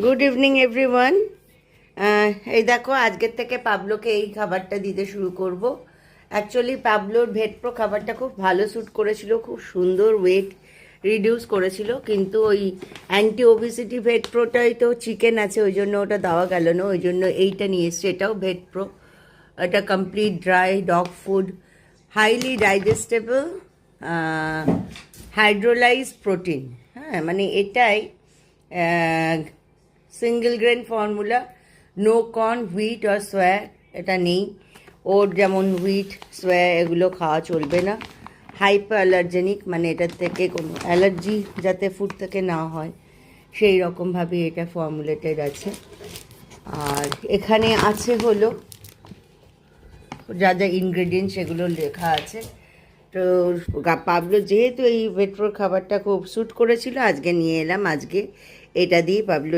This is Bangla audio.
Good evening everyone. এই দেখো, আজকের থেকে পাবলোকে এই খাবারটা দিতে শুরু করব। অ্যাকচুয়ালি পাবলোর ভেটপ্রো খাবারটা খুব ভালো স্যুট করেছিল, খুব সুন্দর ওয়েট রিডিউস করেছিল, কিন্তু ওই অ্যান্টি ওবিসিটি ভেটপ্রোটাই তো চিকেন আছে, ওই জন্য ওটা দেওয়া গেল না, ওই জন্য এইটা নিয়ে এসছে। এটাও ভেটপ্রো, এটা complete dry dog food, highly digestible, hydrolyse protein. হ্যাঁ, মানে এটাই single grain formula, no corn, wheat আর সোয়া এটা নেই। ওর যেমন হুইট, সোয়া এগুলো খাওয়া চলবে না। হাইপার অ্যালার্জেনিক, মানে এটার থেকে কোনো অ্যালার্জি যাতে ফুড থেকে না হয় সেই রকমভাবে এটা ফর্মুলেটেড আছে। আর এখানে আছে হলো যা যা ইনগ্রেডিয়েন্টস সেগুলো লেখা আছে। তো পাবলো যেহেতু এই ভেট্রোর খাবারটা খুব স্যুট করেছিল, আজকে নিয়ে এলাম। আজকে এটা দিয়ে পাবলো